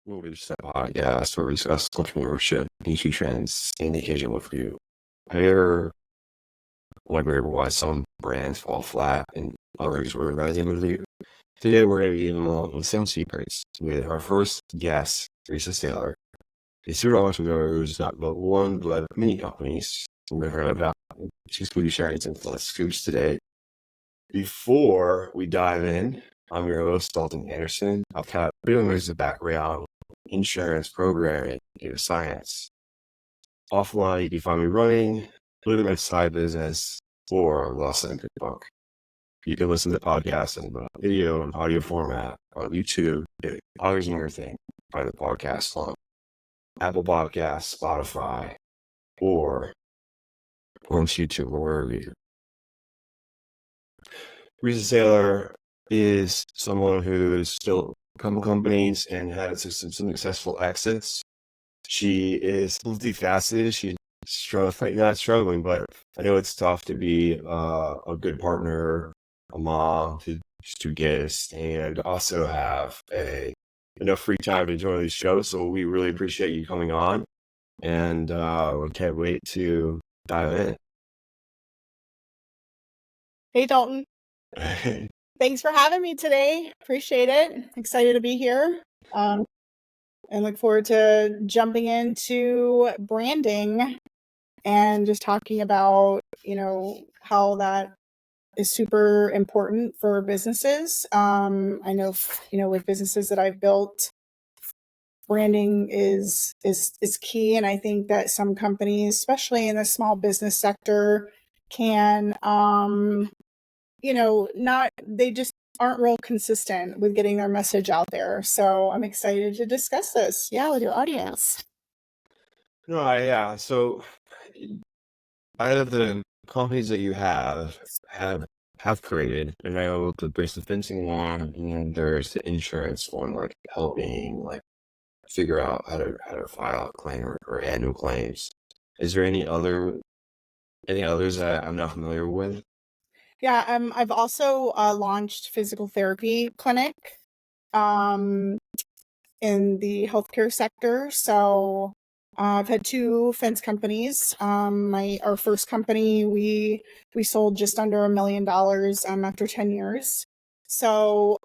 Movie Set podcast where we discuss entrepreneurship, industry trends, and the occasional review. Here, wondering why some brands fall flat and others were rising with you. Today, we're going to be along with some secrets with our first guest, Risa Saylor, a serial entrepreneur who's not but one but many companies. We're going to hear about she's going to be sharing some fun scoops today. Before we dive in, I'm your host, Dalton Anderson. I've got a bit of a background insurance programming, data science. Offline, you can find me running, living my side business, or Lost in a Good Book. You can listen to the podcast in video and audio format on YouTube. Always your thing. Find the podcast on Apple Podcasts, Spotify, or on YouTube, or wherever you. Risa Saylor is someone who is still a couple companies and had some successful exits. She is multifaceted. She's not struggling, but I know it's tough to be a good partner, a mom to kids, and also have enough free time to enjoy these shows. So we really appreciate you coming on, and we can't wait to dive in. Hey, Dalton. Thanks for having me today. Appreciate it. Excited to be here. And look forward to jumping into branding and just talking about, how that is super important for businesses. I know, with businesses that I've built, branding is key. And I think that some companies, especially in the small business sector, can, they just aren't real consistent with getting their message out there. So I'm excited to discuss this. Yeah, with your audience. Yeah. So out of the companies that you have created, and I know there's the fencing one, and there's the insurance one, like helping figure out how to file a claim or annual claims. Is there any others that I'm not familiar with? Yeah, I've also launched physical therapy clinic in the healthcare sector. So I've had two fence companies. Our first company, we sold just under $1 million after 10 years. So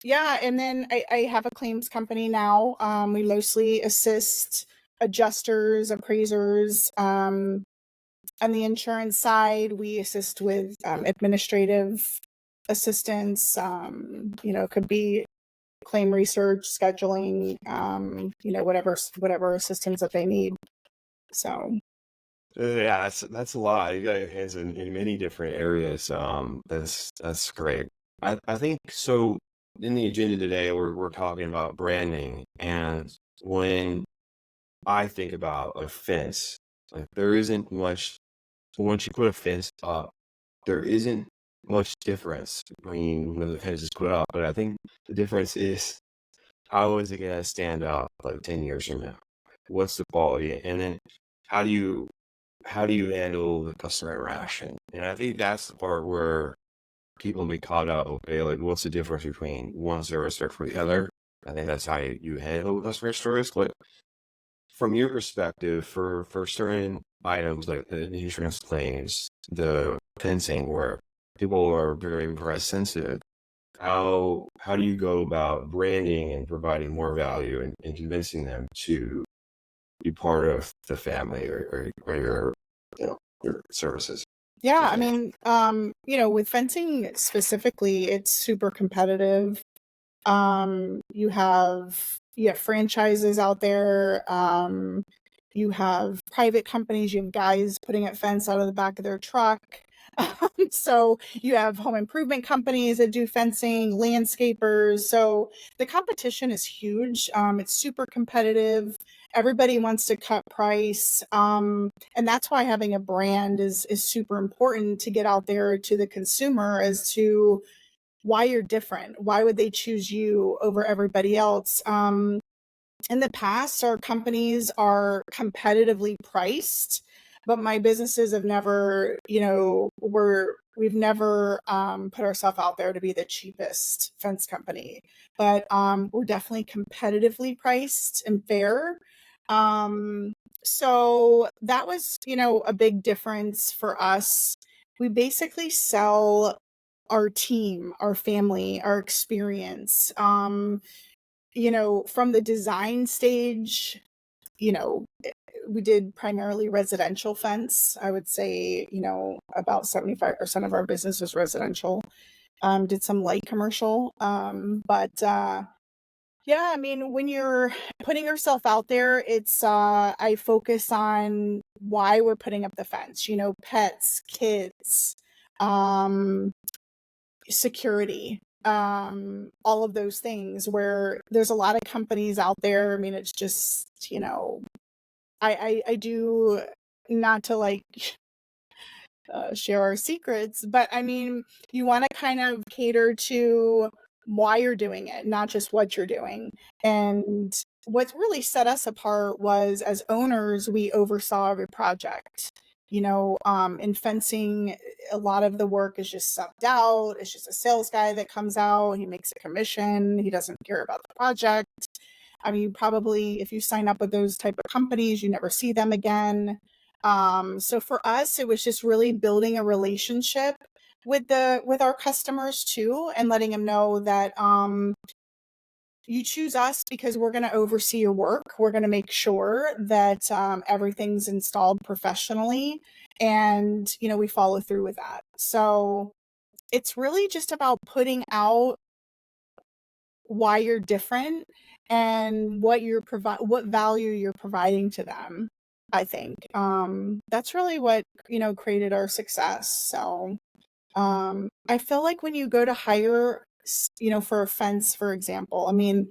yeah, and then I have a claims company now. We mostly assist adjusters, appraisers. On the insurance side, we assist with administrative assistance. Could be claim research, scheduling, whatever assistance that they need. So yeah, that's a lot. You got your hands in many different areas. That's great. I think so. In the agenda today, we're talking about branding, and when I think about a fence, there isn't much. Once you put a fence up, there isn't much difference between when the fence is put up. But I think the difference is how is it going to stand up 10 years from now? What's the quality? And then how do you handle the customer interaction? And I think that's the part where people be caught up. Okay, what's the difference between one service for the other? I think that's how you handle customer service. But from your perspective, for certain items like the insurance claims, the fencing, where people are very price sensitive, how do you go about branding and providing more value and convincing them to be part of the family or your services? yeah, I mean, with fencing specifically, it's super competitive. You have franchises out there. You have private companies. You have guys putting a fence out of the back of their truck. So you have home improvement companies that do fencing, landscapers. So the competition is huge. It's super competitive. Everybody wants to cut price. And that's why having a brand is super important to get out there to the consumer as to why you're different. Why would they choose you over everybody else? In the past, our companies are competitively priced, but my businesses have never, were we've never put ourselves out there to be the cheapest fence company, but we're definitely competitively priced and fair. Um, so that was, a big difference for us. We basically sell our team, our family, our experience. From the design stage, you know, we did primarily residential fence. I would say, about 75% of our business was residential. Did some light commercial. But yeah, I mean, when you're putting yourself out there, I focus on why we're putting up the fence, pets, kids, um, security, all of those things where there's a lot of companies out there. I mean, it's just, I do, not to like share our secrets, but I mean, you want to kind of cater to why you're doing it, not just what you're doing. And what really set us apart was, as owners, we oversaw every project. In fencing, a lot of the work is just subbed out. It's just a sales guy that comes out, he makes a commission, he doesn't care about the project. I mean, probably if you sign up with those type of companies, you never see them again. So for us, it was just really building a relationship with our customers too, and letting them know that you choose us because we're going to oversee your work. We're going to make sure that everything's installed professionally, and we follow through with that. So it's really just about putting out why you're different and what value you're providing to them. I think that's really what created our success. So I feel like when you go to hire, for a fence, for example, I mean,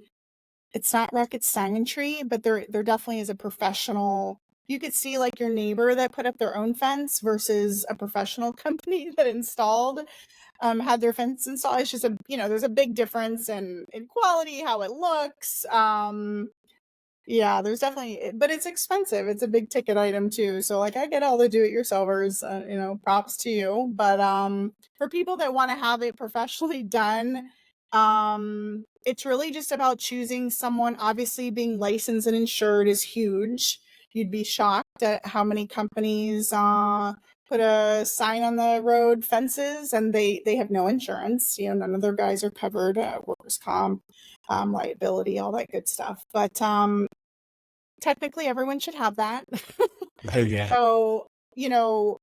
it's not rocket scientry, but there definitely is a professional. You could see like your neighbor that put up their own fence versus a professional company that installed had their fence installed. It's just there's a big difference in quality, how it looks. Yeah, there's definitely, but it's expensive. It's a big ticket item too. So like I get all the do-it-yourselfers, props to you. But for people that want to have it professionally done, it's really just about choosing someone. Obviously, being licensed and insured is huge. You'd be shocked at how many companies put a sign on the road, fences, and they have no insurance. None of their guys are covered, workers' comp, liability, all that good stuff. But technically everyone should have that. Oh, yeah. So,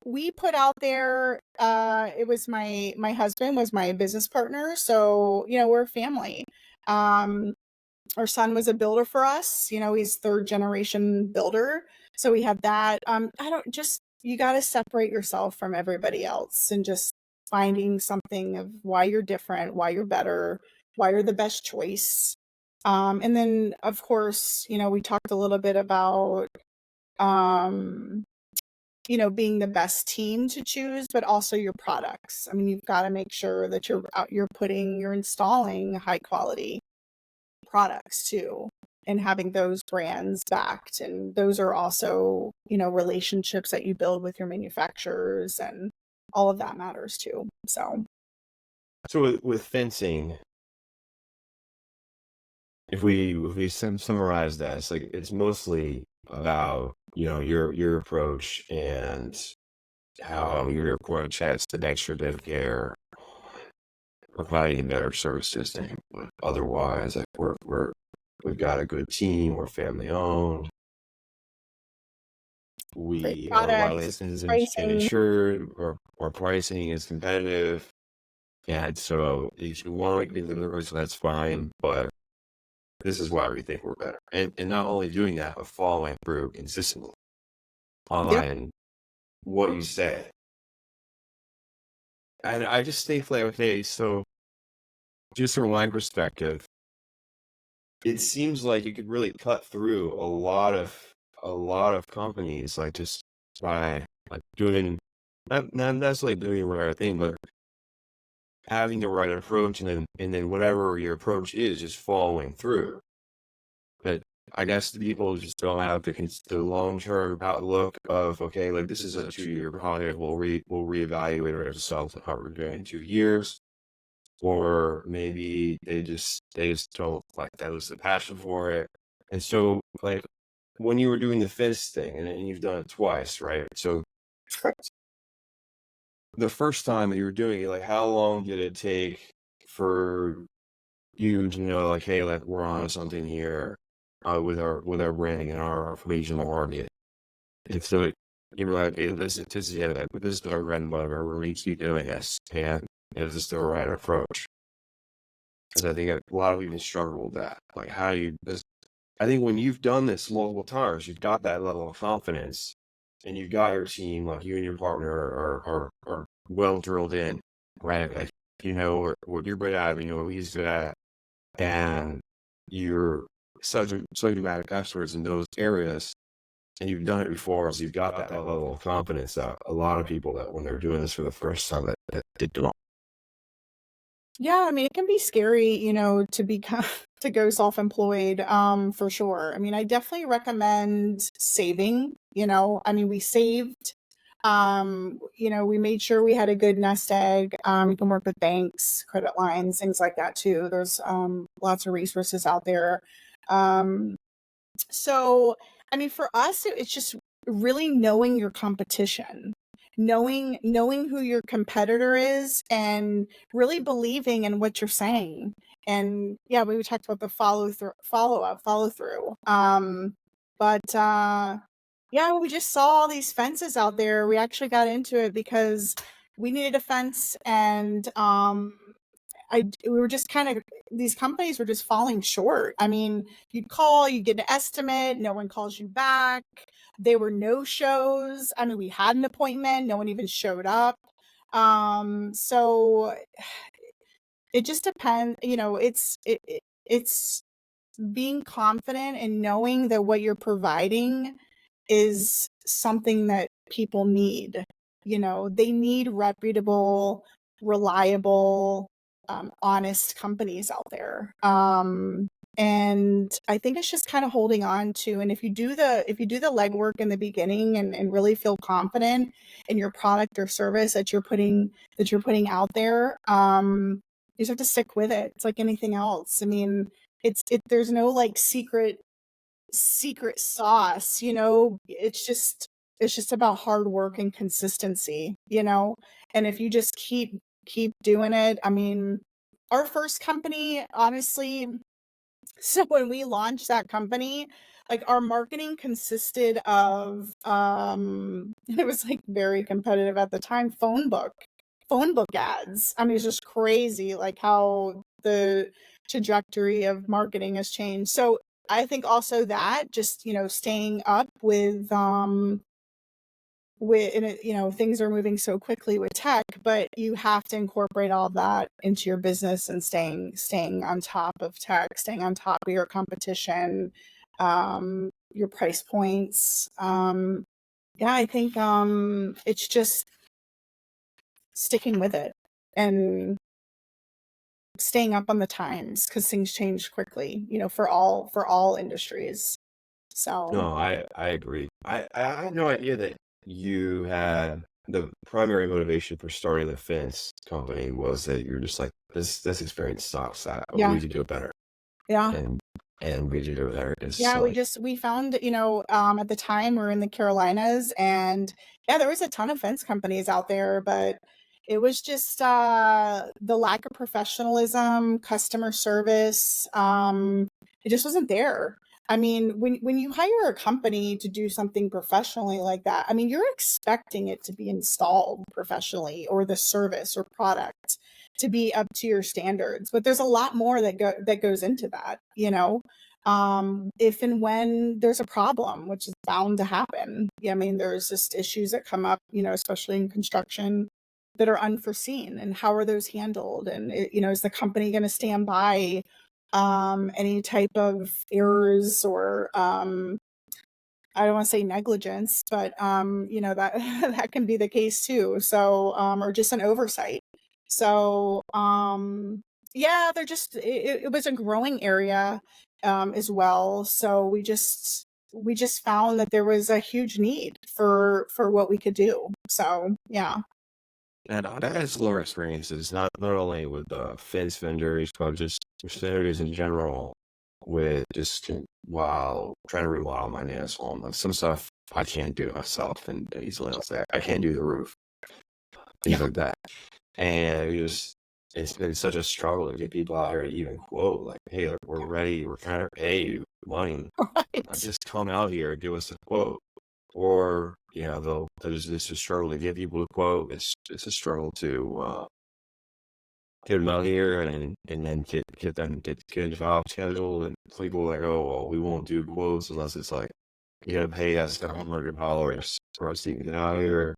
we put out there, it was my husband was my business partner. So, we're a family. Our son was a builder for us. He's third generation builder. So we have that. I don't just, you got to separate yourself from everybody else and just finding something of why you're different, why you're better, why you're the best choice. And then of course, we talked a little bit about, um, being the best team to choose, but also your products. I mean, you've got to make sure that you're installing high quality products too, and having those brands backed. And those are also, relationships that you build with your manufacturers, and all of that matters too. So So with fencing, if we summarize that, it's mostly about your approach and how your approach has the extra bit of care, providing better services than otherwise. Like we've got a good team. We're family owned. great We are products, licensed and pricing. insured. Our pricing is competitive. And so if you want to be the so that's fine. But this is why we think we're better. And not only doing that, but following through consistently Yep. on what you say. And I just think like, okay, so just from my perspective, it seems like you could really cut through a lot of companies, like just by like doing not necessarily doing the right thing, but having the right approach, and then whatever your approach is, just following through. But I guess the people just don't have the long-term outlook of, okay, like this is a 2-year project. We'll reevaluate ourselves how we're doing in 2 years. Or maybe they just don't like that was the passion for it. And so like when you were doing the fence thing and you've done it twice, right? So the first time that you were doing it, like how long did it take for you to know like, hey, like we're on to something here with our branding and our regional market? And so you were like, hey, this is it, like, this is our bread and butter, we're gonna keep doing this, and is this the right approach? Because I think a lot of people struggle with that. Like, how do you? I think when you've done this multiple times, you've got that level of confidence, and you've got your team, like you and your partner, are well drilled in, right? Like, you know what you're good at, you know what he's good at, and you're subject matter experts in those areas, and you've done it before, so you've got that level of confidence that a lot of people that when they're doing this for the first time that they don't. Yeah, I mean, it can be scary, to become to go self-employed, for sure. I mean, I definitely recommend saving, I mean, we saved, we made sure we had a good nest egg. You can work with banks, credit lines, things like that too. There's lots of resources out there. Um, so, I mean, for us, it's just really knowing your competition, knowing who your competitor is, and really believing in what you're saying. And yeah, we talked about the follow through. But yeah, we just saw all these fences out there. We actually got into it because we needed a fence, and we were just kind of, these companies were just falling short. I mean, you'd call, you get an estimate, no one calls you back. There were no shows. I mean, we had an appointment, no one even showed up. So it just depends, it's being confident and knowing that what you're providing is something that people need. They need reputable, reliable, honest companies out there. And I think it's just kind of holding on to, and if you do the legwork in the beginning, and really feel confident in your product or service that you're putting out there, you just have to stick with it. It's like anything else. I mean, there's no like secret sauce. It's just about hard work and consistency. And if you just keep doing it. I mean, our first company, honestly, so when we launched that company, like our marketing consisted of it was like very competitive at the time, phone book ads. I mean, it's just crazy like how the trajectory of marketing has changed. So I think also that just, staying up with and things are moving so quickly with tech, but you have to incorporate all that into your business, and staying on top of tech, staying on top of your competition, your price points. Yeah, I think it's just sticking with it and staying up on the times, because things change quickly, for all industries. So No, I agree. I had no idea that you had the primary motivation for starting the fence company was that you're just like this experience sucks. We yeah, need to do it better, yeah. and we need to do it better. It's Yeah, like we found, at the time we're in the Carolinas, and yeah, there was a ton of fence companies out there, but it was just the lack of professionalism, customer service, it just wasn't there. I mean, when you hire a company to do something professionally like that, I mean, you're expecting it to be installed professionally, or the service or product to be up to your standards, but there's a lot more that goes into that, if and when there's a problem, which is bound to happen. Yeah, I mean, there's just issues that come up, especially in construction, that are unforeseen, and how are those handled? And is the company going to stand by any type of errors, or I don't want to say negligence, but that that can be the case too. So or just an oversight. So yeah, it was a growing area. as well. So we just found that there was a huge need for what we could do. So yeah. And that has similar experiences, not only with fence vendors, but just vendors in general. With just while trying to remodel my neighbor's home, like some stuff I can't do myself, and easily I'll say I can't do the roof, things Yeah. like that. And it's been such a struggle to get people out here to even quote, like, hey, look, we're ready, we're trying to pay you money. Right. Just come out here and give us a quote. Or, there's just a struggle to get people to quote. It's a struggle to get them out here and then get them get a job scheduled. And people are like, oh, well, we won't do quotes unless it's like, you gotta pay us $100 for us to get out here.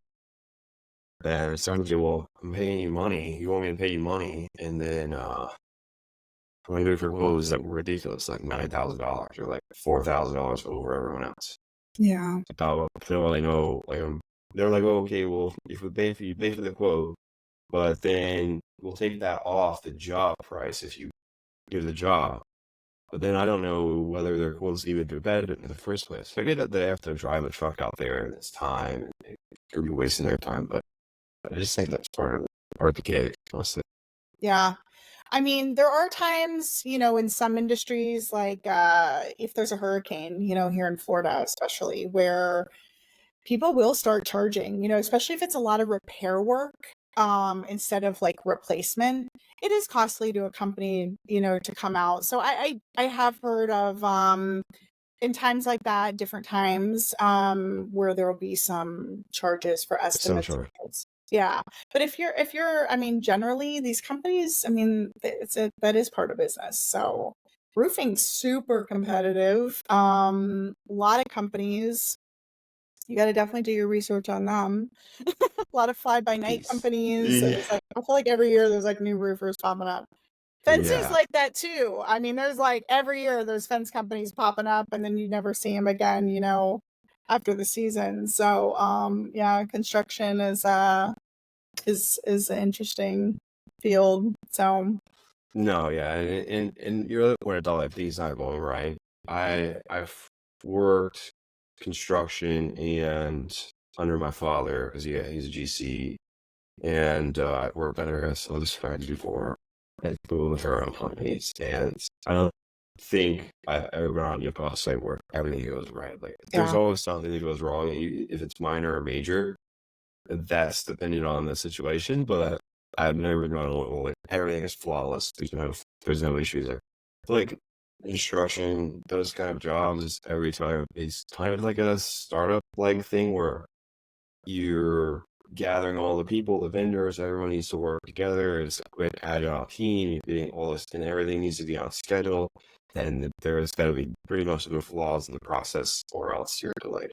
And it's like, well, I'm paying you money. You want me to pay you money, and then when I do for quotes that were ridiculous, like $9,000 or like $4,000 over everyone else. Yeah. I don't really know. They're like, oh, okay, well, if we pay for you pay for the quote, but then we'll take that off the job price if you do the job. But then I don't know whether their quotes even competitive in the first place. Figure that they have to drive a truck out there and it's time, and they're be wasting their time. But I just think that's part of the gig, honestly. Yeah. I mean, there are times, in some industries, like if there's a hurricane, here in Florida, especially, where people will start charging, especially if it's a lot of repair work, instead of like replacement. It is costly to a company, to come out. So I have heard of in times like that, different times, where there will be some charges for So estimates. sure. Yeah. But I mean, generally these companies, I mean, that is part of business. So roofing's super competitive. A lot of companies, you got to definitely do your research on them. A lot of fly by night Peace. companies. Yeah. It's like, I feel like every year there's like new roofers popping up. Fencing's Yeah. like that too. I mean, there's like every year there's fence companies popping up, and then you never see them again, after the season. So, yeah, construction is an interesting field. So, No, yeah, and you're looking at all that things not going right. I've worked construction and under my father, because yeah, he's a GC, and I worked under some other friends before at both of our own companies, and I don't think I ever been on a call site where everything goes right. Like, there's yeah. always something that goes wrong, if it's minor or major. That's dependent on the situation, but I've never known like everything is flawless. There's no issues there. Like construction, those kind of jobs, every time is kind of like a startup like thing where you're gathering all the people, the vendors, everyone needs to work together. It's a quick agile team, you're getting all this, and everything needs to be on schedule. And there's got to be pretty much no flaws in the process, or else you're delayed.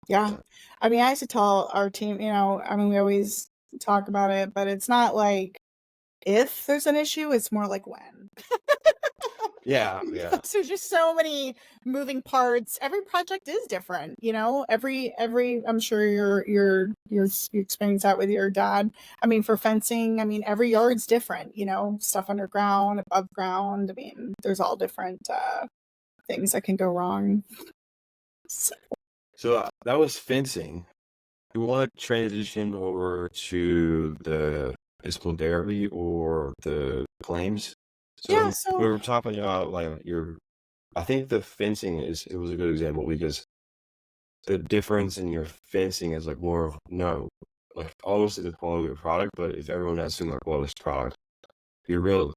Yeah. I mean, I used to tell our team, I mean, we always talk about it, but it's not like if there's an issue, it's more like when. Yeah, yeah. Because there's just so many moving parts. Every project is different, Every I'm sure you experience that with your dad. I mean, for fencing, I mean, every yard's different, stuff underground, above ground. I mean, there's all different things that can go wrong. So, So that was fencing. You want to transition over to the physical therapy or the claims? yeah, So we so were talking about like I think the fencing it was a good example because the difference in your fencing is like more of no, like obviously the quality of your product, but if everyone has similar quality product, your real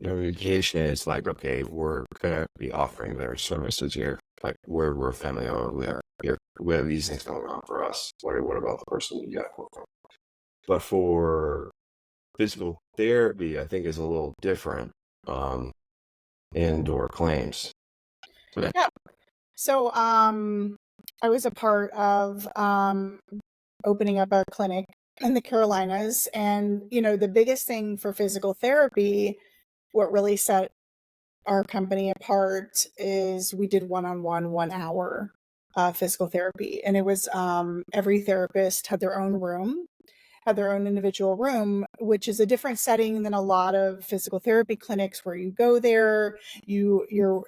communication is like, okay, we're gonna be offering their services here. Like we're family owned, we have these things going on for us. What about the person you got for? But for physical therapy, I think is a little different. Indoor claims. But yeah. So I was a part of opening up a clinic in the Carolinas, and the biggest thing for physical therapy, what really set our company apart is we did one-on-one 1 hour physical therapy, and it was every therapist had their own room. had their own individual room, which is a different setting than a lot of physical therapy clinics where you go there, you're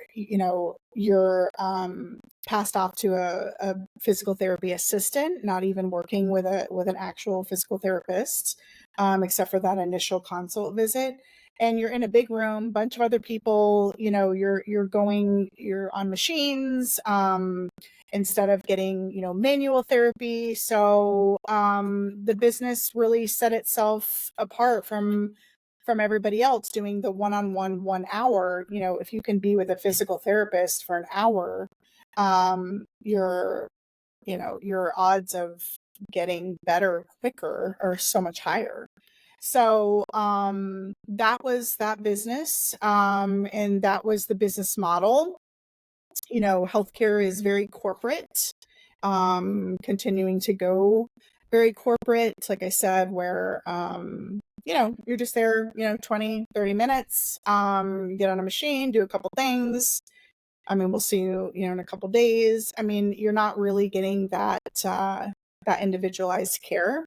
passed off to a physical therapy assistant, not even working with an actual physical therapist, except for that initial consult visit. And you're in a big room, bunch of other people, you're on machines, instead of getting, manual therapy. So the business really set itself apart from everybody else doing the one-on-one 1 hour. If you can be with a physical therapist for an hour, your your odds of getting better quicker are so much higher. So that was that business, and that was the business model. Healthcare is very corporate, continuing to go very corporate, like I said, where you're just there, 20, 30 minutes, get on a machine, do a couple things. I mean, we'll see you, in a couple days. I mean, you're not really getting that individualized care.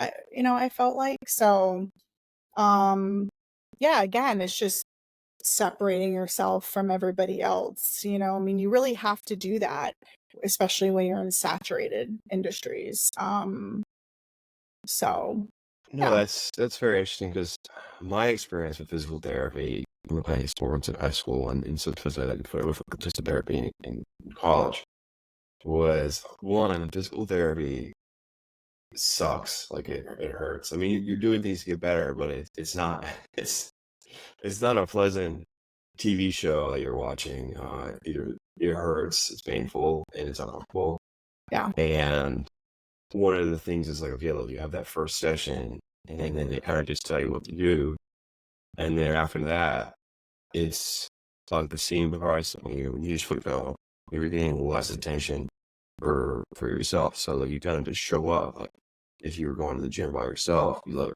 I felt like. So yeah, again, it's just separating yourself from everybody else. I mean, you really have to do that, especially when you're in saturated industries. So No, yeah. that's very interesting because my experience with physical therapy, when playing sports in high school and some physical therapy in college, was one, physical therapy sucks. Like it hurts. I mean, you're doing things to get better, but it's not it's not a pleasant TV show that you're watching. Either it hurts, it's painful, and it's uncomfortable. Yeah. And one of the things is like, okay, look, you have that first session, and then they kind of just tell you what to do, and then after that, it's like the same price. You just fulfill. You're getting less attention for yourself. So like you kind of just show up. Like if you were going to the gym by yourself, you like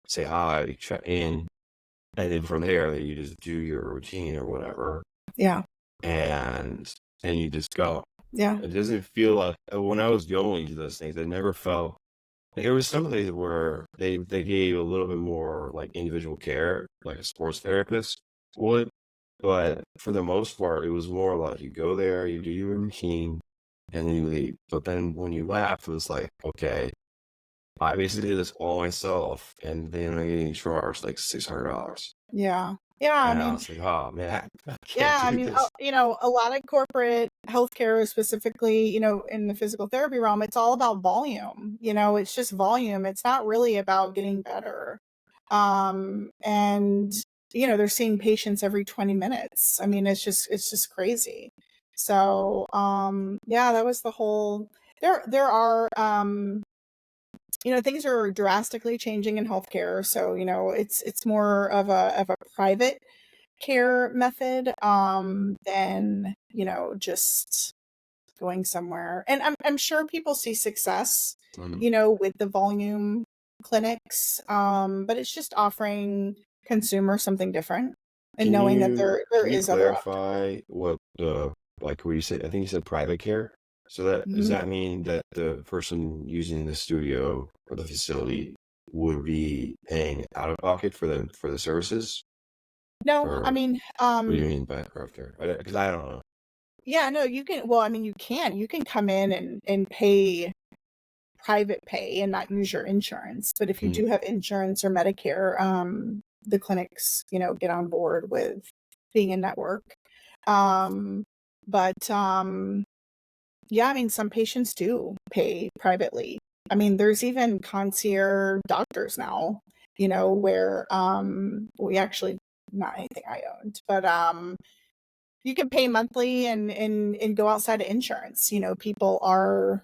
say hi, you check in, and then from there you just do your routine or whatever, Yeah. and you just go. Yeah. It doesn't feel like when I was going to those things, it never felt like there was some days where they gave a little bit more like individual care, like a sports therapist would. But for the most part, it was more like you go there, you do your routine, and then you leave. But then when you left, it was like, okay, I basically did this all myself, and then I'm getting charged like $600. Yeah. Yeah. I And I mean, was like, oh man, I can't yeah, I do mean, this. a lot of corporate healthcare, specifically, in the physical therapy realm, it's all about volume. It's just volume. It's not really about getting better. And they're seeing patients every 20 minutes. I mean, it's just crazy. So, yeah, that was the whole. There are things are drastically changing in healthcare. So, it's more of a private care method, than, just going somewhere. And I'm sure people see success, Um, with the volume clinics, but it's just offering consumers something different and can knowing that you there can you is other clarify what the like what you said? I think you said private care. So that does options. that mean that the person using the studio or the facility would be paying out of pocket for the services? No, I Or mean, what do you mean by private care? Because I don't know. yeah, no, you can. Well, I mean, you can come in and pay private pay and not use your insurance. But if you Mm. do have insurance or Medicare, the clinics, get on board with being a network. Um, but yeah, I mean, some patients do pay privately. I mean, there's even concierge doctors now, where we actually, not anything I owned, but you can pay monthly and go outside of insurance. People are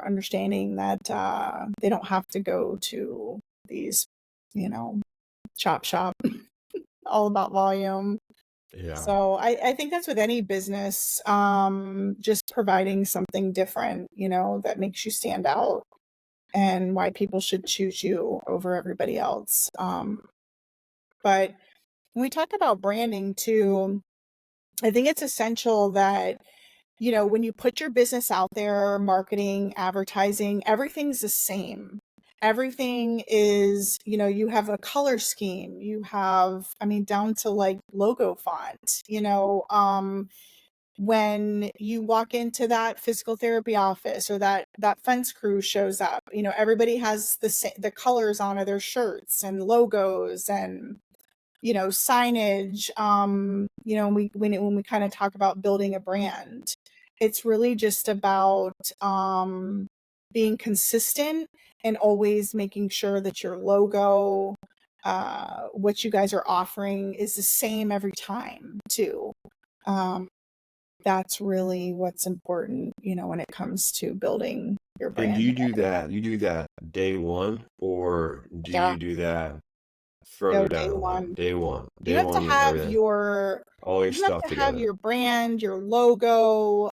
understanding that they don't have to go to these, you know, chop shop, all about volume. Yeah. So I think that's with any business, just providing something different, that makes you stand out and why people should choose you over everybody else. But when we talk about branding too, I think it's essential that, when you put your business out there, marketing, advertising, everything's the same. everything is, you have a color scheme, you have, I mean, down to like logo font, when you walk into that physical therapy office or that fence crew shows up, everybody has the colors on their shirts and logos and signage. When we kind of talk about building a brand, it's really just about being consistent and always making sure that your logo, what you guys are offering, is the same every time too. That's really what's important, when it comes to building your And do brand. you do that? You do that day one, or do Yeah, you do that no, further day down the line? one. Day one, You day have to one, have everything, your all your you have stuff to have together. your brand, your logo,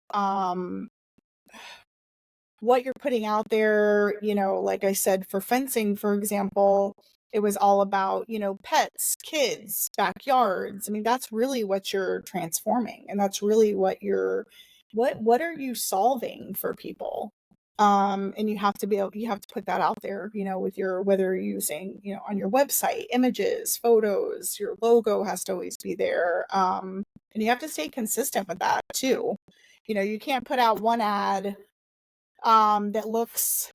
what you're putting out there. Like I said, for fencing, for example, it was all about, pets, kids, backyards. I mean, that's really what you're transforming, and that's really what are you solving for people? And you have to put that out there, with whether you're using, on your website, images, photos, your logo has to always be there. And you have to stay consistent with that too. You can't put out one ad that looks,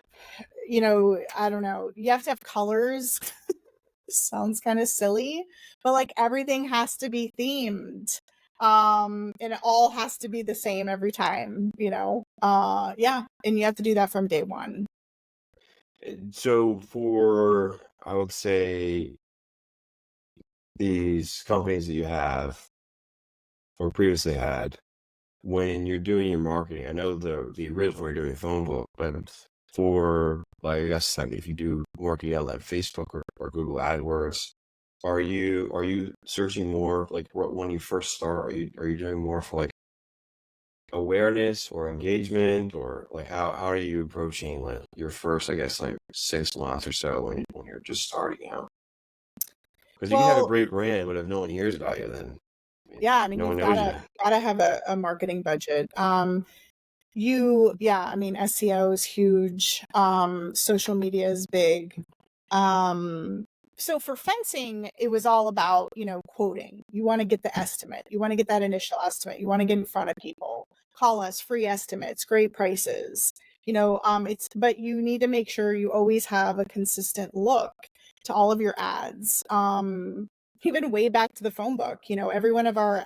I don't know, you have to have colors. Sounds kind of silly, but like everything has to be themed. And it all has to be the same every time, yeah, and you have to do that from day one. So for, I would say, these companies that you have or previously had, when you're doing your marketing, I know the original you're doing a phone book, but for, like, I guess, like, if you do marketing on like Facebook or Google AdWords, are you searching more like when you first start? Are you doing more for like awareness or engagement, or like how are you approaching like your first, I guess, like 6 months or so when you're just starting out? Because you can have a Well, great brand, but if no one hears about you, then I mean, yeah, I mean, no one you've knows you. gotta have a marketing budget. Yeah, I mean, SEO is huge. Social media is big. Um, so for fencing, it was all about, quoting. You want to get the estimate. You want to get that initial estimate. You want to get in front of people. Call us, free estimates, great prices. But you need to make sure you always have a consistent look to all of your ads. Even way back to the phone book, every one of our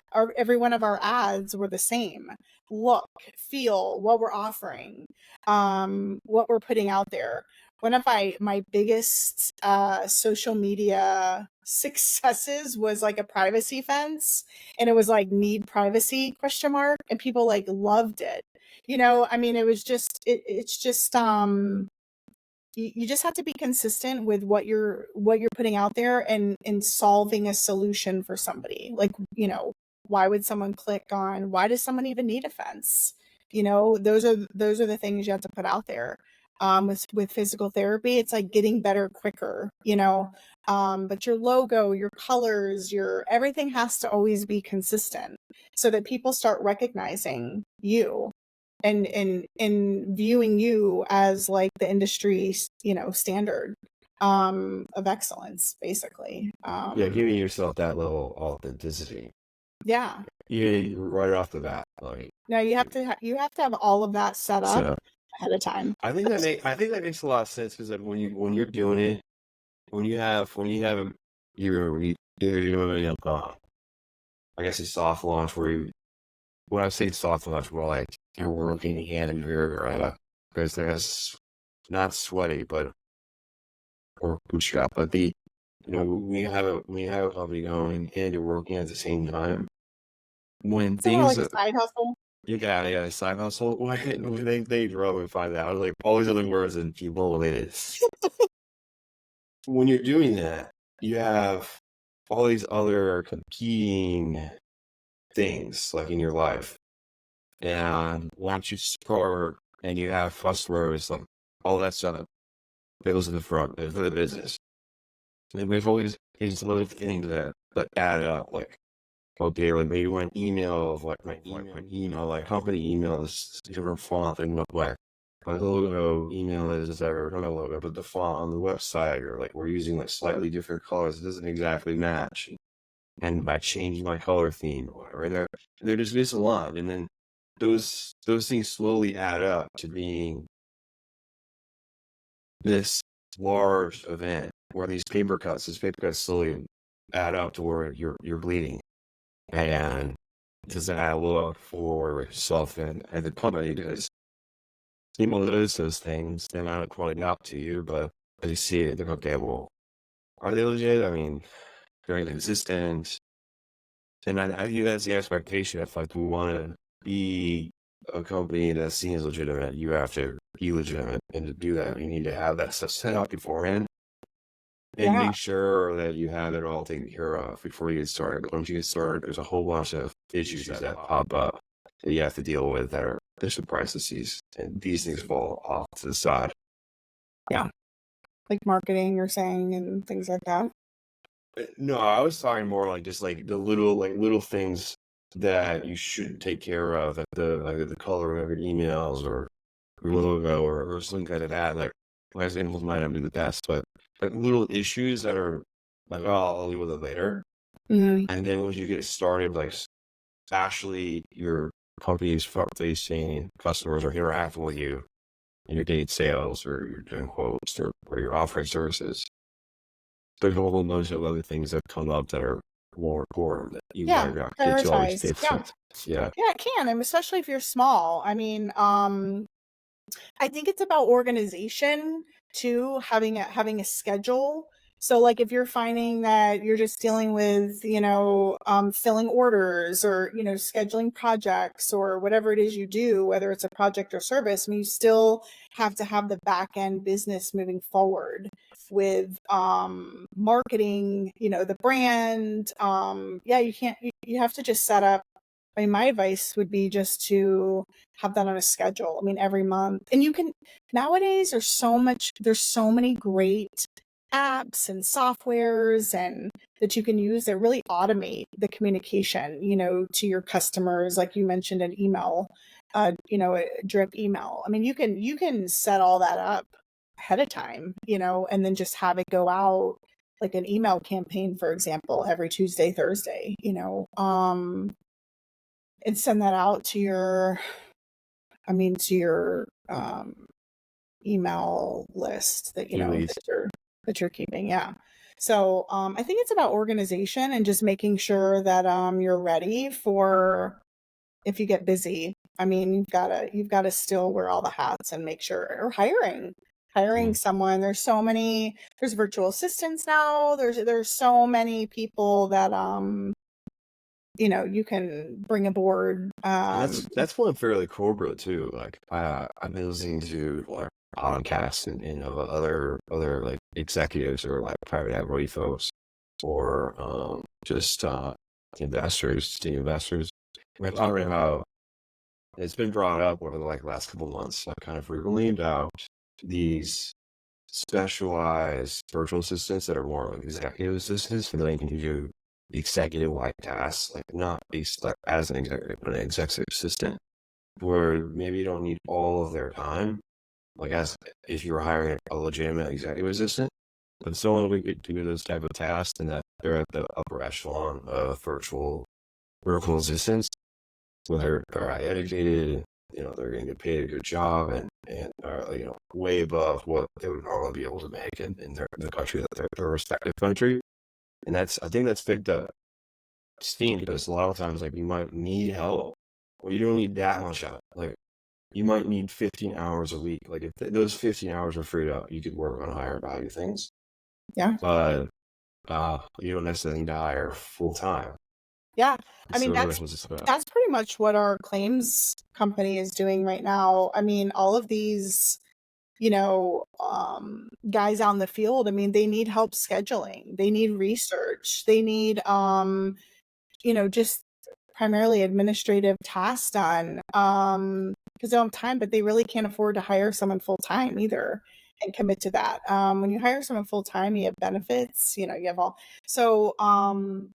ads were the same look, feel, what we're offering, what we're putting out there. One of my biggest social media successes was like a privacy fence, and it was like need privacy question mark, and people like loved it. I mean, it's just you just have to be consistent with what you're putting out there, and solving a solution for somebody. Like, why would someone click on, why does someone even need a fence? Those are the things you have to put out there. With physical therapy, it's like getting better quicker. But your logo, your colors, your everything has to always be consistent, so that people start recognizing you, and viewing you as like the industry, standard of excellence, basically. Yeah, giving yourself that little authenticity. Yeah. Yeah, right off the bat, like, Now you have to have all of that set up so ahead of time. I think that makes a lot of sense, because like when you're doing it, when you have you're doing I guess a soft launch where when I say soft launch, more like you're working hand in your because there's not sweaty, but or bootstrap, but when you have a company going and you're working at the same time, when So more things like a side hustle. you got a side hustle, when they drove and find out, like all these other words and people related. When you're doing that, you have all these other competing things like in your life. And once you start and you have customers, like all that stuff goes in the front for the business. And we've always these little things that add up, like, okay, like maybe one email of like my email, like company email is different font and look like Like the logo, email is or not a logo, but the font on the website, or like we're using like slightly different colors. It doesn't exactly match. And by changing my color theme or whatever, they're just misaligned. And then those things slowly add up to being this large event where these paper cuts slowly add up to where you're bleeding. And does that look for yourself and the company? Because people notice those things, they might not point it out to you, but as you see it, they're okay, well, are they legit? I mean, they're inconsistent. And I think that's the expectation. If like we want to be a company that seems legitimate, you have to be legitimate. And to do that, you need to have that stuff set up beforehand and Yeah. make sure that you have it all taken care of before you get started. Once you get started, there's a whole bunch of issues that pop up that you have to deal with that are there's surprises, and these things fall off to the side. Yeah. Like marketing, you're saying, and things like that. No, I was talking more like just like the little things that you should take care of, like the color of your emails or your logo or something like that. Like my examples might not be the best, but like little issues that are like, oh, I'll deal with it later. Mm-hmm. And then once you get started, like actually your company's front facing, customers are interacting with you in your date sales or you're doing quotes or you're offering services. There's a whole bunch of other things that come up that are more important that you Yeah. might not get to always pay Prioritize. Yeah. attention. Yeah. Yeah, it can, and especially if you're small. I mean, I think it's about organization too, having a schedule. So like if you're finding that you're just dealing with, filling orders or, scheduling projects or whatever it is you do, whether it's a project or service, I mean, you still have to have the back end business moving forward with marketing, the brand. Yeah, you have to just set up. I mean, my advice would be just to have that on a schedule. I mean, every month. And you can nowadays there's so many great apps and softwares and that you can use that really automate the communication, to your customers, like you mentioned an email, a drip email. I mean, you can set all that up ahead of time, and then just have it go out like an email campaign, for example, every Tuesday, Thursday, and send that out to your email list that At least. you're keeping. Yeah. So I think it's about organization and just making sure that you're ready for if you get busy. I mean, you've gotta still wear all the hats and make sure, or hiring someone. There's virtual assistants now. There's so many people that you can bring aboard. And that's one fairly corporate too. Like I've been listening to like podcasts and of other like executives or like private equity folks or just investors, to investors. We're talking about it's been brought up over the like last couple of months, kind of frequently about these specialized virtual assistants that are more like executive assistants, so they can do executive like tasks, like not based like as an executive, but an executive assistant, where maybe you don't need all of their time, like as if you were hiring a legitimate executive assistant, but someone who could do those type of tasks and that they're at the upper echelon of virtual assistants, whether they're high educated, they're going to get paid a good job and are, way above what they would normally be able to make in the country that their respective country. And I think that's picked up steam because a lot of times, like, you might need help. Well, you don't need that much help. Like, you might need 15 hours a week. Like, if those 15 hours are freed up, you could work on higher value things. Yeah. But you don't necessarily need to hire full time. Yeah. I mean, So that's pretty much what our claims company is doing right now. I mean, all of these, guys out in the field, I mean, they need help scheduling. They need research. They need, just primarily administrative tasks done. Because they don't have time, but they really can't afford to hire someone full time either and commit to that. When you hire someone full time, you have benefits, you have all. So,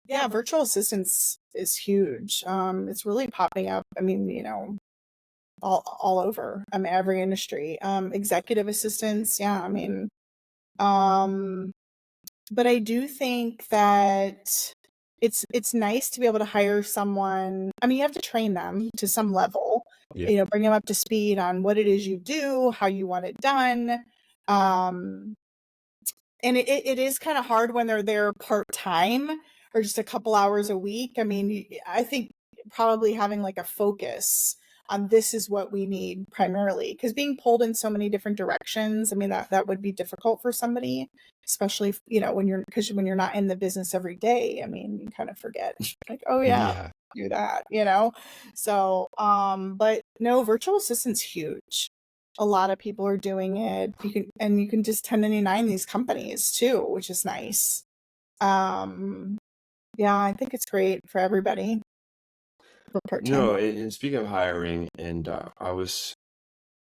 yeah, virtual assistance is huge. It's really popping up. I mean, all over. I mean, every industry. Executive assistants, yeah. I mean, um, but I do think that it's nice to be able to hire someone. I mean, you have to train them to some level, Yeah. bring them up to speed on what it is you do, how you want it done. Um, and it is kind of hard when they're there part-time or just a couple hours a week. I mean, I think probably having like a focus on this is what we need primarily, because being pulled in so many different directions, I mean, that would be difficult for somebody, especially because when you're not in the business every day. I mean, you kind of forget like, oh yeah, Yeah. do that, so but no, virtual assistant's huge. A lot of people are doing it. You can just 1099 these companies too, which is nice. Um, yeah, I think it's great for everybody for part-time. No, and speaking of hiring, and I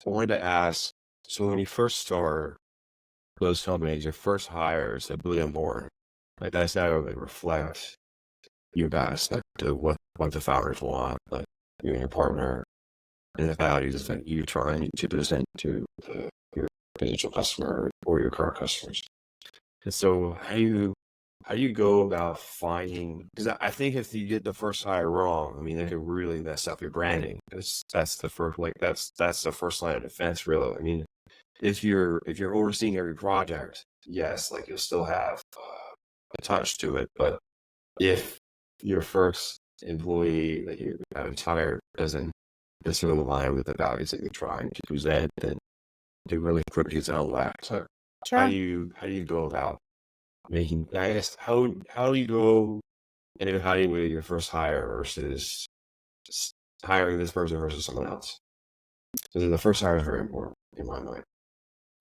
wanted to ask, so when you first start those companies, your first hires, I believe more, like that's how it reflects your guys, like to what the founders want, like you and your partner, and the values that you're trying to present to your potential customer or your current customers. And so how do you go about finding, because I think if you get the first hire wrong, I mean, it could really mess up your branding. That's the first, like, that's the first line of defense, really. I mean, if you're overseeing every project, yes, like you'll still have a touch to it. But if your first employee that you have hired doesn't necessarily align with the values that you're trying to present, then it really puts you out of whack. So Sure. how do you go about making, I guess, how do you go and evaluate your first hire versus just hiring this person versus someone else? So the first hire is very important in my mind.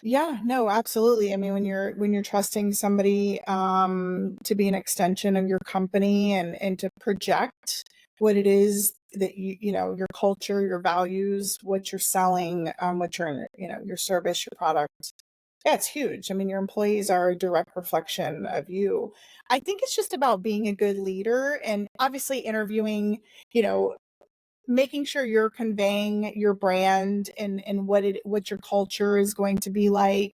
Yeah, no, absolutely. I mean, when you're trusting somebody to be an extension of your company and to project what it is that your culture, your values, what you're selling, what your your service, your product. Yeah, it's huge. I mean, your employees are a direct reflection of you. I think it's just about being a good leader and obviously interviewing, you know, making sure you're conveying your brand and what your culture is going to be like.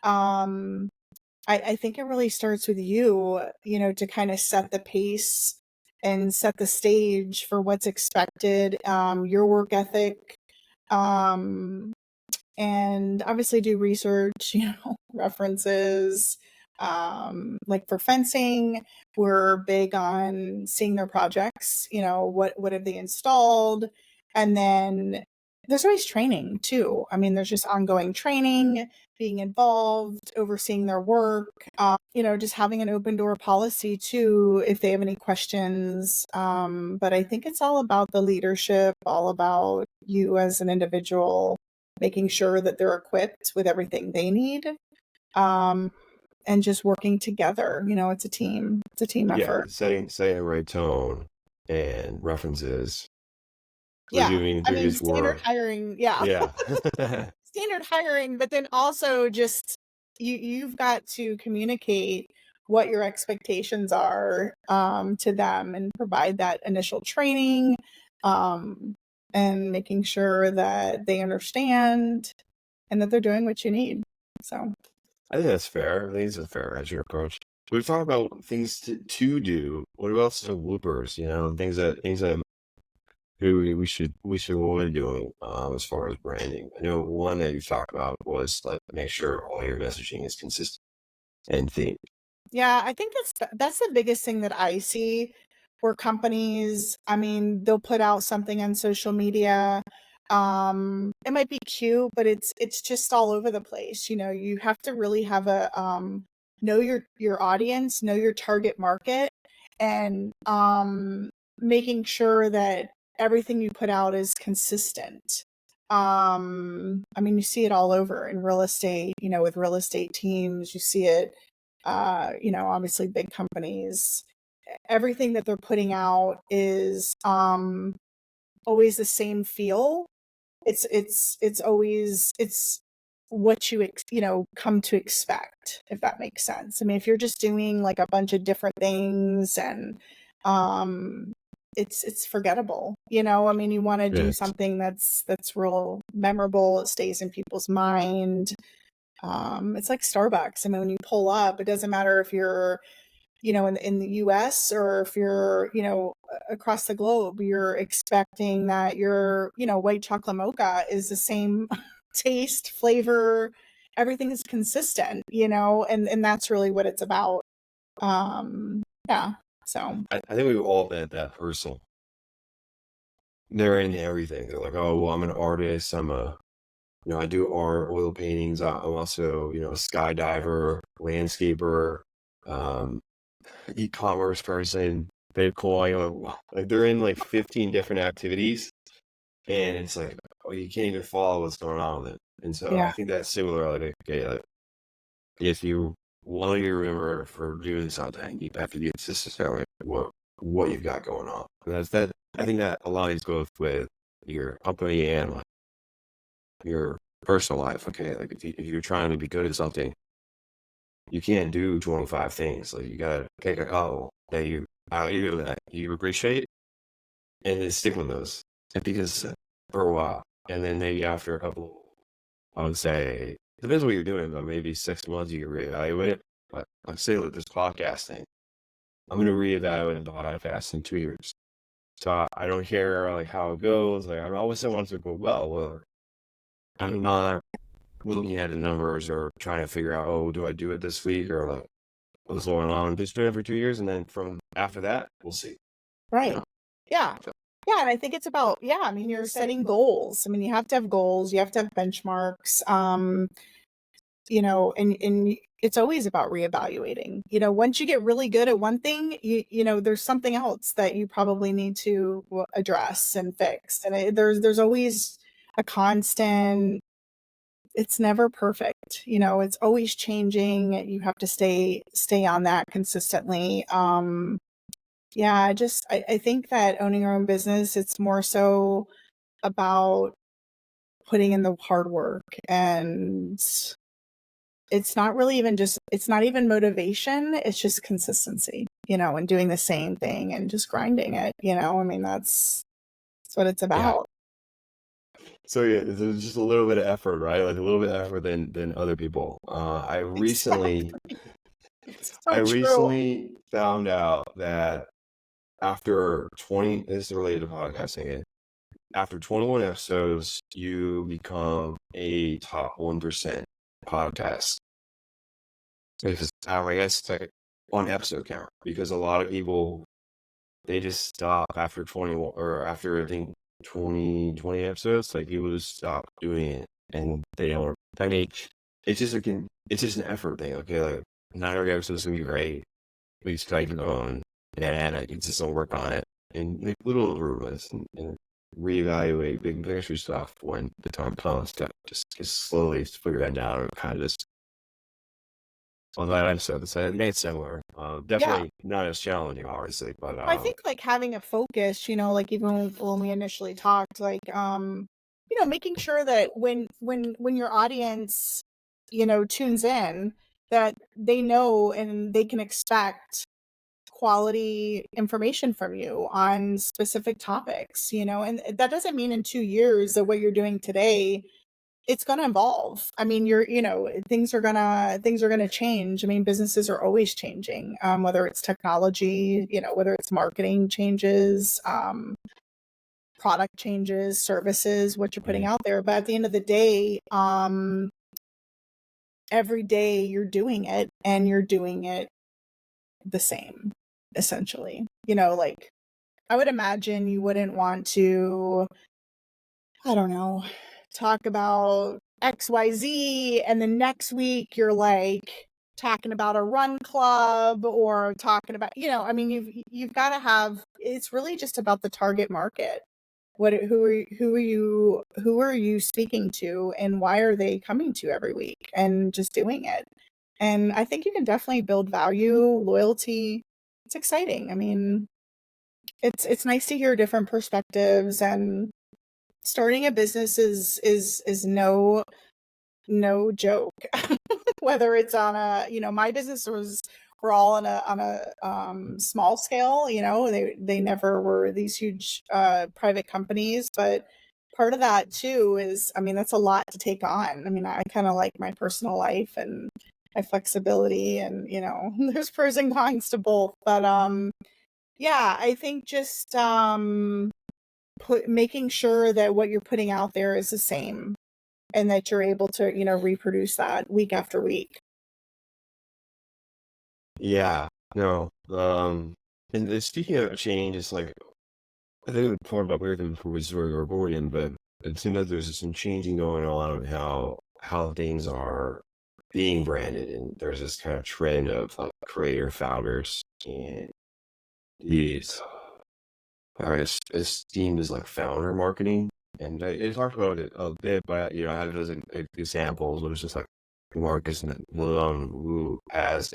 Um, I think it really starts with you, to kind of set the pace and set the stage for what's expected, your work ethic, um, and obviously do research, references. Like for fencing, we're big on seeing their projects, what have they installed? And then there's always training too. I mean, there's just ongoing training, being involved, overseeing their work, just having an open door policy too, if they have any questions. But I think it's all about the leadership, all about you as an individual, making sure that they're equipped with everything they need, and just working together. It's a team. It's a team Yeah, effort. setting the right tone and references, Yeah. reviewing I mean, previous standard work. hiring. Yeah. Yeah. Standard hiring, but then also just you've got to communicate what your expectations are, to them and provide that initial training, um, and making sure that they understand and that they're doing what you need. So I think that's fair. I think it's a fair as your approach. So we've talked about things to do. What about some bloopers? Things that we should avoid doing as far as branding. I know one that you talked about was like make sure all your messaging is consistent and themed. yeah, I think that's the biggest thing that I see where companies, I mean, they'll put out something on social media. It might be cute, but it's just all over the place. You have to really have know your audience, know your target market, and making sure that everything you put out is consistent. I mean, you see it all over in real estate, with real estate teams, you see it, obviously big companies. Everything that they're putting out is always the same feel. It's always it's what come to expect, if that makes sense. I mean, if you're just doing like a bunch of different things and um it's forgettable. I mean, you want to do Yes. something that's real memorable. It stays in people's mind. It's like Starbucks. I mean, when you pull up, it doesn't matter if you're, in the US or if you're, across the globe, you're expecting that your, white chocolate mocha is the same taste, flavor, everything is consistent, and that's really what it's about. Yeah. So, I think we've all met that person. They're in everything. They're like, oh, well, I'm an artist. I do art, oil paintings. I'm also, a skydiver, landscaper, um, e-commerce person, Bitcoin. Like they're in like 15 different activities, and it's like, oh, you can't even follow what's going on with it. And so I yeah. think that's similar. Like, okay, like, if you want to remember for doing something, you have to be consistent with what you've got going on. And that's that. I think that aligns both with your company and like your personal life. Okay, like if you're trying to be good at something, you can't do 25 things. Like you gotta pick a couple that you appreciate and then stick with those. And because for a while, and then maybe after a couple, I would say depends what you're doing, but maybe 6 months you can reevaluate it. But let's say with this podcast thing, I'm gonna reevaluate the podcast in 2 years. So I don't care like how it goes. Like I always want to go well. Well, I'm not looking at the numbers or trying to figure out, oh, do I do it this week or like what's going on? Just do it for 2 years, and then from after that, we'll see. Right. Yeah. Yeah. So, Yeah. And I think it's about, yeah, I mean, you're setting goals. I mean, you have to have goals, you have to have benchmarks. And it's always about reevaluating. Once you get really good at one thing, there's something else that you probably need to address and fix. And there's always a constant, it's never perfect. It's always changing. You have to stay on that consistently. Yeah, I think that owning your own business, it's more so about putting in the hard work, and it's not even motivation, it's just consistency, and doing the same thing and just grinding it, I mean, that's what it's yeah. about. So yeah, there's just a little bit of effort, right? Like a little bit of effort than other people. Exactly. I So true. recently found out that after 20, this is related to podcasting again. After 21 episodes, you become a top 1% podcast. Because I guess it's like on episode count because a lot of people they just stop after 21 or after I think 20 episodes. Like people just stop doing it and they don't. I mean, it's just an effort thing. Okay, like not every episode's gonna be great. We just gotta keep going and I consistent work on it and make little improvements and reevaluate big picture stuff when the time comes to just slowly figure that out and kind of just on that episode. It's made similar. Yeah. Definitely not as challenging, obviously, but I think like having a focus, like even when we initially talked, like making sure that when your audience, tunes in, that they know and they can expect quality information from you on specific topics, and that doesn't mean in 2 years that what you're doing today, it's going to evolve. I mean, things are going to change. I mean, businesses are always changing, whether it's technology, whether it's marketing changes, product changes, services, what you're putting yeah. out there. But at the end of the day, every day you're doing it and you're doing it the same, essentially. Like I would imagine you wouldn't want to, I don't know, talk about XYZ and the next week you're like talking about a run club or talking about, I mean, you've got to have, it's really just about the target market. Who are you speaking to and why are they coming to every week and just doing it? And I think you can definitely build value, loyalty. It's exciting. I mean, it's nice to hear different perspectives, and starting a business is no joke. Whether it's on my business we're all on a small scale, you know, they never were these huge private companies, but part of that too is, I mean, that's a lot to take on. I mean, I kind of like my personal life and my flexibility, and you know, there's pros and cons to both, but yeah, I think just making sure that what you're putting out there is the same and that you're able to, you know, reproduce that week after week. Yeah, no. And speaking of change, it's like I think the part about weird things was where we were born in, but it seems like there's some changing going on of how things are being branded, and there's this kind of trend of like creator founders and these are esteemed as like founder marketing. And I talked about it a bit, but you know, I had those examples. It was just like Marcus Malone, who has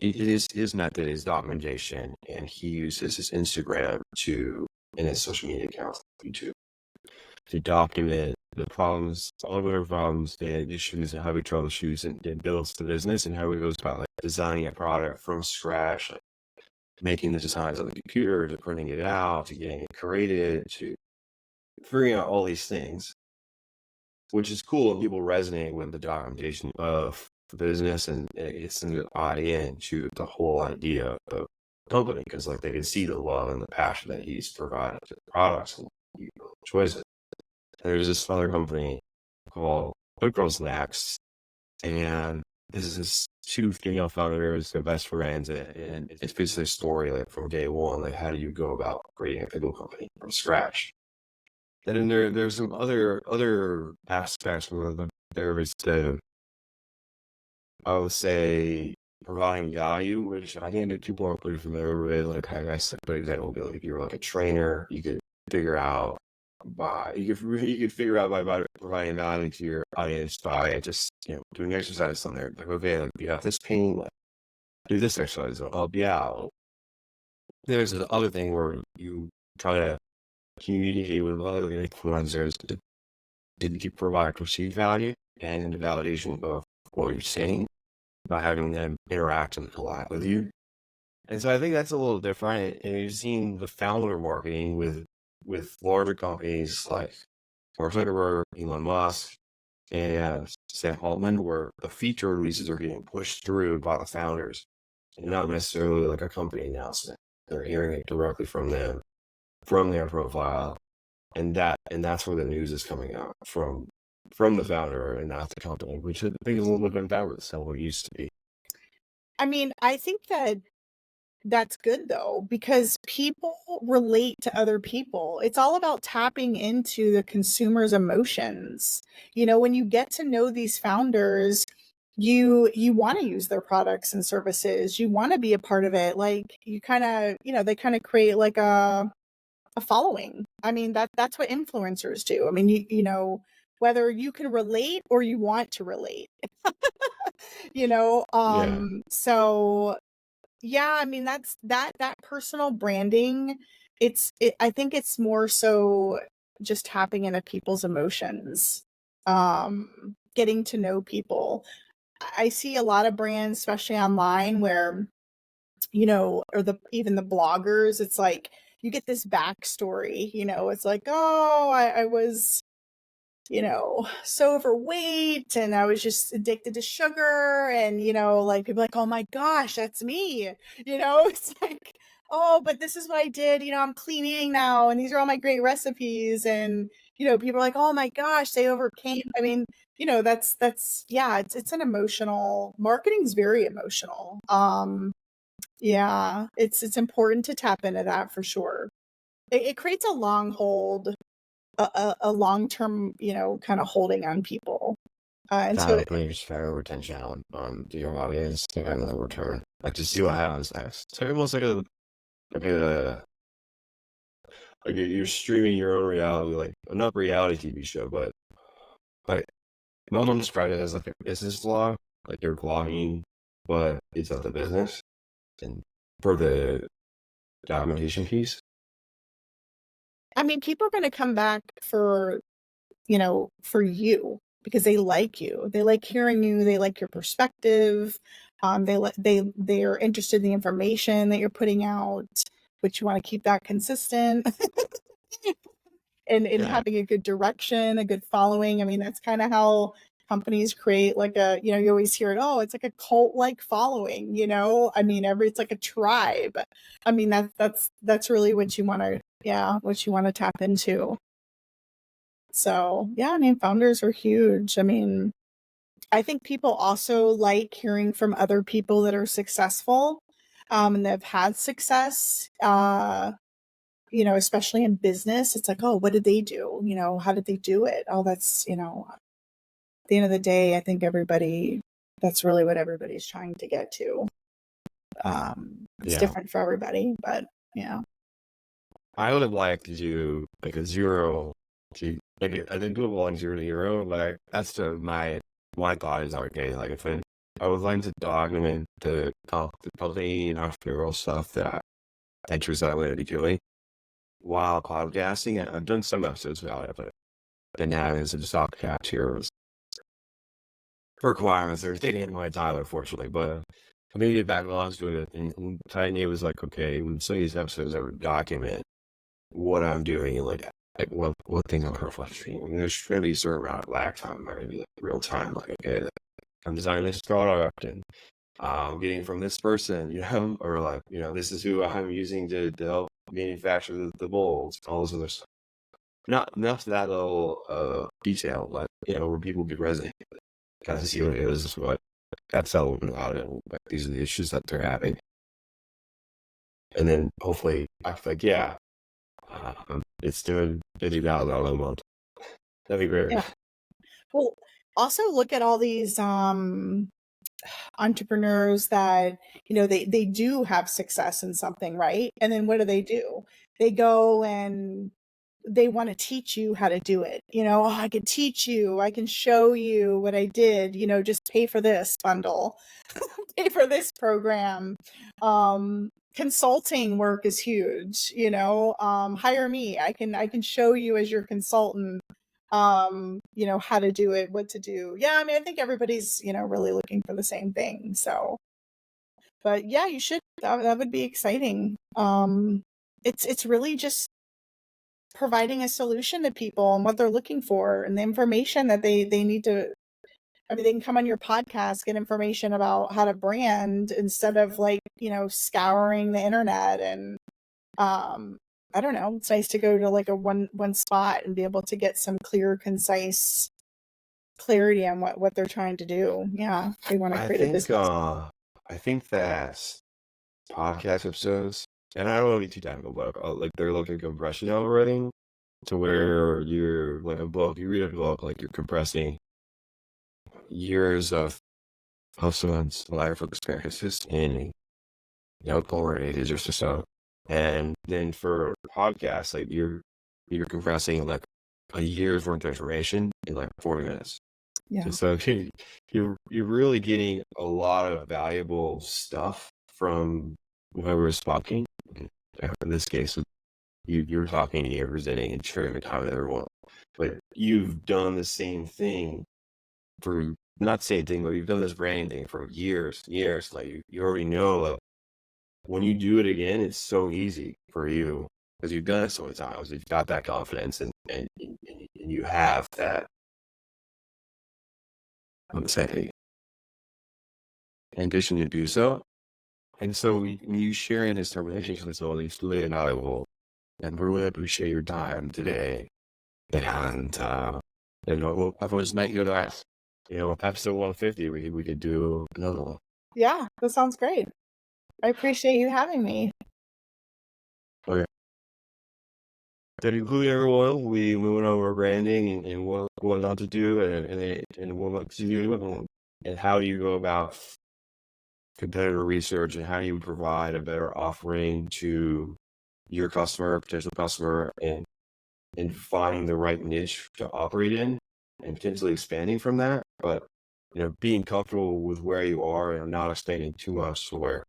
his method is documentation, and he uses his Instagram and his social media accounts, YouTube, to document the problems, all of our problems, and issues, and how he troubleshoots and builds the business, and how he goes about like designing a product from scratch, like making the designs on the computer, to printing it out, to getting it created, to figuring out all these things, which is cool, and people resonate with the documentation of the business, and it's an eye into the whole idea of the company, because like they can see the love and the passion that he's provided to the products and choices. And there's this other company called Quick Girl Snacks, and this is this two female founders, their best friends, and it's basically a story like from day one, like how do you go about creating a pickle company from scratch. And then there's some other aspects where there is the, I would say, providing value, which I think that people aren't pretty familiar with. Like I guess like, for example, like if you're like a trainer, you could figure out you could figure out by providing value to your audience by just, you know, doing exercise on there. Like, okay, like you have this pain, like do this exercise, I'll help you out. There's this other thing where you try to communicate with other influencers to provide perceived value and the validation of what you're saying by having them interact and collab with you. And so I think that's a little different. And you've seen the founder marketing with larger companies like Mark Zuckerberg, Elon Musk, and Sam Altman, where the feature releases are getting pushed through by the founders and not necessarily like a company announcement. They're hearing it directly from them, from their profile. And that's where the news is coming out from the founder and not the company, which I think is a little bit better than what it used to be. I mean, I think that that's good though, because people relate to other people. It's all about tapping into the consumer's emotions. You know, when you get to know these founders, you want to use their products and services. You want to be a part of it. Like you kind of, you know, they kind of create like a following. I mean, that's what influencers do. I mean, you know, whether you can relate or you want to relate, you know, Yeah, so yeah, I mean that personal branding, I think it's more so just tapping into people's emotions. Getting to know people. I see a lot of brands, especially online, where you know, or even the bloggers, it's like you get this backstory, you know, it's like, oh, I was, you know, so overweight and I was just addicted to sugar. And, you know, like people are like, oh my gosh, that's me. You know, it's like, oh, but this is what I did. You know, I'm clean eating now and these are all my great recipes. And, you know, people are like, oh my gosh, they overcame. I mean, you know, yeah, it's an emotional, marketing's very emotional. Yeah, it's important to tap into that for sure. It creates a long hold, a long-term, you know, kind of holding on people. And so, that brings fair retention to your audience to kind of return, like to see what happens next. So almost like a like you're streaming your own reality, like not reality TV show, but like no one described it as like a business vlog, like you're vlogging, but it's not the business and for the documentation piece. I mean, people are going to come back for, you know, for you because they like you. They like hearing you. They like your perspective. They're interested in the information that you're putting out, but you want to keep that consistent and Yeah, having a good direction, a good following. I mean, that's kind of how companies create like a, you always hear it, oh, it's like a cult like following, I mean, it's like a tribe. I mean, that's really what you want to, yeah, what you want to tap into. So yeah, I mean, founders are huge. I mean, I think people also like hearing from other people that are successful, and that have had success, especially in business. It's like, oh, what did they do? How did they do it? Oh, that's, at the end of the day, I think that's really what everybody's trying to get to. It's yeah. different for everybody, but yeah. I would have liked to do like a zero to like I didn't do a 1 0 to 0. Like that's my thought is okay. Like if I would like to document the company and entrepreneurial stuff that ventures that I'm going to be doing while podcasting. And I've done some episodes about it, but then now is a stock catch here requirements are taking my time, unfortunately. But I made it back when I was doing it, and Tiny was like, okay, when some of these episodes I would document what I'm doing, and like what things I'm reflecting. And there's going to be a certain amount of lag time, or maybe like real time. Like, okay, I'm designing this product, and getting from this person, or like, this is who I'm using to help manufacture the molds, all this other stuff. Not enough to that level detail, but where people could resonate, kind of see what it is, what that's how about it. Like, these are the issues that they're having, and then hopefully I feel like, yeah, it's doing $50,000 a month. That'd be great. Yeah. Well, also look at all these entrepreneurs that they do have success in something, right? And then what do? They go and they want to teach you how to do it. Oh, I can teach you, I can show you what I did, just pay for this bundle, pay for this program. Consulting work is huge, hire me, I can show you as your consultant, how to do it, what to do. Yeah, I mean, I think everybody's, really looking for the same thing. So, but yeah, you should, that would be exciting. It's really just providing a solution to people and what they're looking for and the information that they need to. I mean, they can come on your podcast, get information about how to brand instead of like, scouring the internet. And I don't know, it's nice to go to like a one spot and be able to get some clear, concise clarity on what they're trying to do. Yeah, they want to I create a think business. that podcast episodes, and I don't want to be too technical, but like they're like a compression algorithm to where you're like a book, you read a book, like you're compressing years of someone's life experiences in over ages or so. And then for podcasts, like you're compressing like a year's worth of information in like 40 minutes. Yeah. So you're really getting a lot of valuable stuff from whoever's talking. In this case, you're talking, you're presenting, and sharing the time with everyone. But you've done the same thing for not the same thing, but you've done this branding thing for years, years. Like you already know, like, when you do it again, it's so easy for you because you've done it so many times. You've got that confidence, and you have that, I'm saying, ambition to do so. And so you sharing this termination with all these really valuable, and we really appreciate your time today. And we'll have this night go to episode 150. We could do another one. Yeah, that sounds great. I appreciate you having me. Okay. To include everyone, we went over branding and what not to do and what to do and how you go about competitor research and how you provide a better offering to your customer, potential customer, and finding the right niche to operate in and potentially expanding from that. But being comfortable with where you are and not expanding too much to where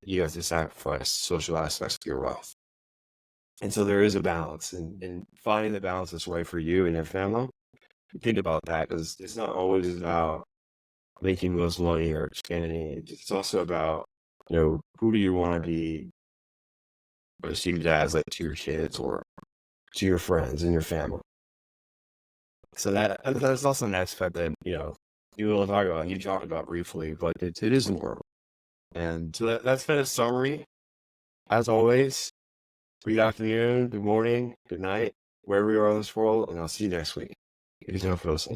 you have to sacrifice social aspects of your life. And so there is a balance, and finding the balance that's right for you and your family. Think about that, because it's not always about making most money or expanding. It's also about, who do you want to be perceived as, like, to your kids or to your friends and your family. So that's also an aspect that, you will talk about, you talked about briefly, but it is important. And so that's been a summary. As always, good afternoon, good morning, good night, wherever you are in this world, and I'll see you next week. Here's no Wilson.